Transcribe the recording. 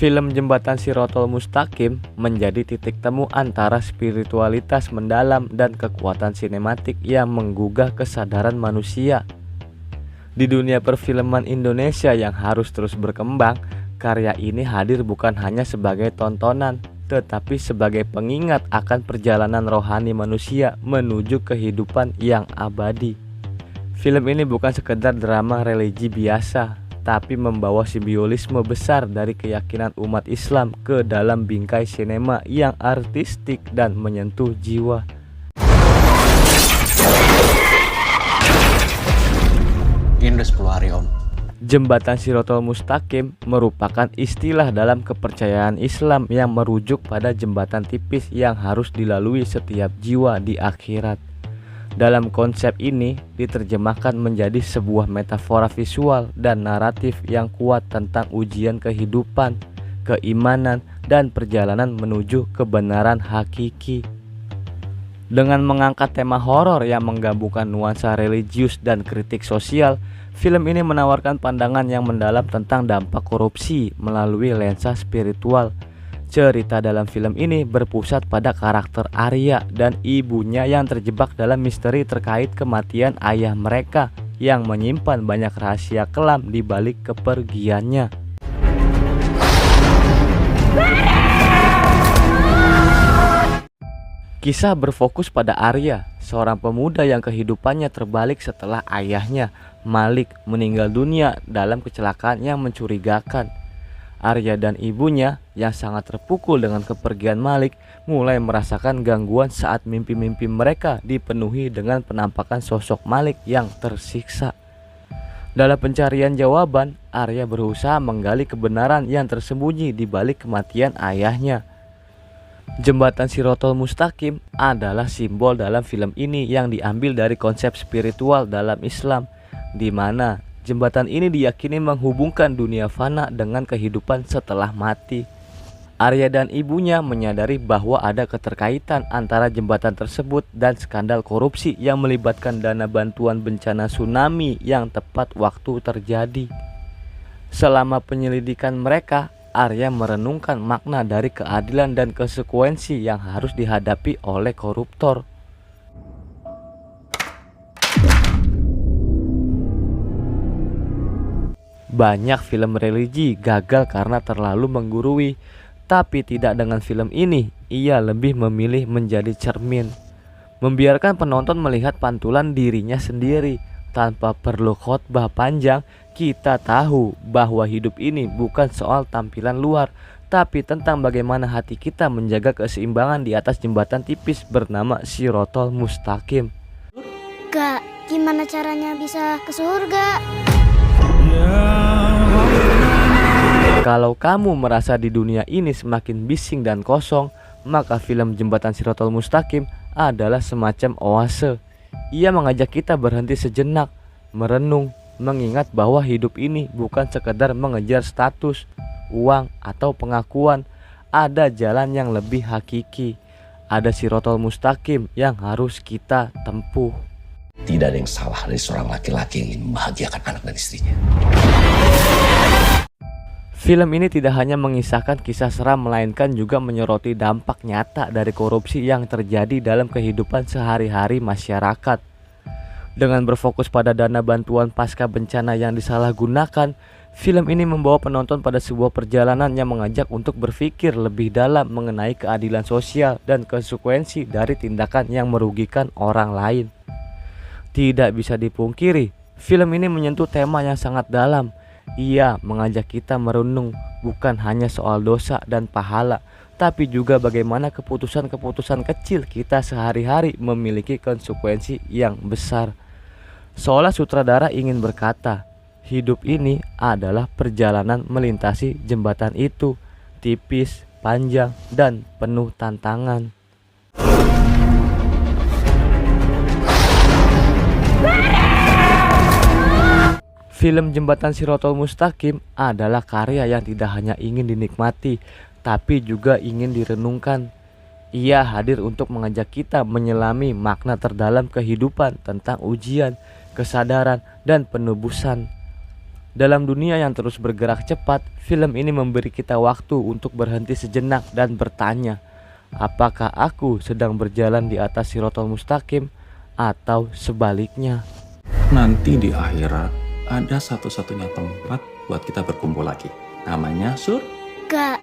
Film Jembatan Shirotol Mustaqim menjadi titik temu antara spiritualitas mendalam dan kekuatan sinematik yang menggugah kesadaran manusia. Di dunia perfilman Indonesia yang harus terus berkembang, karya ini hadir bukan hanya sebagai tontonan, tetapi sebagai pengingat akan perjalanan rohani manusia menuju kehidupan yang abadi. Film ini bukan sekedar drama religi biasa, tapi membawa simbolisme besar dari keyakinan umat Islam ke dalam bingkai sinema yang artistik dan menyentuh jiwa. Ini udah 10 hari om. Jembatan Shirotol Mustaqim merupakan istilah dalam kepercayaan Islam yang merujuk pada jembatan tipis yang harus dilalui setiap jiwa di akhirat. Dalam konsep ini diterjemahkan menjadi sebuah metafora visual dan naratif yang kuat tentang ujian kehidupan, keimanan, dan perjalanan menuju kebenaran hakiki. Dengan mengangkat tema horor yang menggabungkan nuansa religius dan kritik sosial, film ini menawarkan pandangan yang mendalam tentang dampak korupsi melalui lensa spiritual. Cerita dalam film ini berpusat pada karakter Arya dan ibunya yang terjebak dalam misteri terkait kematian ayah mereka yang menyimpan banyak rahasia kelam di balik kepergiannya. Kisah berfokus pada Arya, seorang pemuda yang kehidupannya terbalik setelah ayahnya, Malik, meninggal dunia dalam kecelakaan yang mencurigakan. Arya dan ibunya yang sangat terpukul dengan kepergian Malik mulai merasakan gangguan saat mimpi-mimpi mereka dipenuhi dengan penampakan sosok Malik yang tersiksa. Dalam pencarian jawaban, Arya berusaha menggali kebenaran yang tersembunyi di balik kematian ayahnya. Jembatan Shirotol Mustaqim adalah simbol dalam film ini yang diambil dari konsep spiritual dalam Islam, di mana jembatan ini diyakini menghubungkan dunia fana dengan kehidupan setelah mati. Arya dan ibunya menyadari bahwa ada keterkaitan antara jembatan tersebut dan skandal korupsi yang melibatkan dana bantuan bencana tsunami yang tepat waktu terjadi. Selama penyelidikan mereka, Arya merenungkan makna dari keadilan dan konsekuensi yang harus dihadapi oleh koruptor. Banyak film religi gagal karena terlalu menggurui, tapi tidak dengan film ini. Ia lebih memilih menjadi cermin, membiarkan penonton melihat pantulan dirinya sendiri. Tanpa perlu khotbah panjang, kita tahu bahwa hidup ini bukan soal tampilan luar, tapi tentang bagaimana hati kita menjaga keseimbangan di atas jembatan tipis bernama Shirotol Mustaqim. Kak, gimana caranya bisa ke surga? Kalau kamu merasa di dunia ini semakin bising dan kosong, maka film Jembatan Shirotol Mustaqim adalah semacam oase. Ia mengajak kita berhenti sejenak, merenung, mengingat bahwa hidup ini bukan sekedar mengejar status, uang, atau pengakuan. Ada jalan yang lebih hakiki. Ada Shirotol Mustaqim yang harus kita tempuh. Tidak ada yang salah dari seorang laki-laki yang ingin membahagiakan anak dan istrinya. Film ini tidak hanya mengisahkan kisah seram, melainkan juga menyoroti dampak nyata dari korupsi yang terjadi dalam kehidupan sehari-hari masyarakat. Dengan berfokus pada dana bantuan pasca bencana yang disalahgunakan, film ini membawa penonton pada sebuah perjalanan yang mengajak untuk berpikir lebih dalam mengenai keadilan sosial dan konsekuensi dari tindakan yang merugikan orang lain. Tidak bisa dipungkiri, film ini menyentuh tema yang sangat dalam. Ia mengajak kita merenung bukan hanya soal dosa dan pahala, tapi juga bagaimana keputusan-keputusan kecil kita sehari-hari memiliki konsekuensi yang besar. Seolah sutradara ingin berkata, hidup ini adalah perjalanan melintasi jembatan itu, tipis, panjang, dan penuh tantangan. Film Jembatan Shirotol Mustaqim adalah karya yang tidak hanya ingin dinikmati, tapi juga ingin direnungkan. Ia hadir untuk mengajak kita menyelami makna terdalam kehidupan tentang ujian, kesadaran, dan penebusan. Dalam dunia yang terus bergerak cepat, film ini memberi kita waktu untuk berhenti sejenak dan bertanya, apakah aku sedang berjalan di atas Shiratal Mustaqim atau sebaliknya? Nanti di akhirat ada satu-satunya tempat buat kita berkumpul lagi. Namanya Gak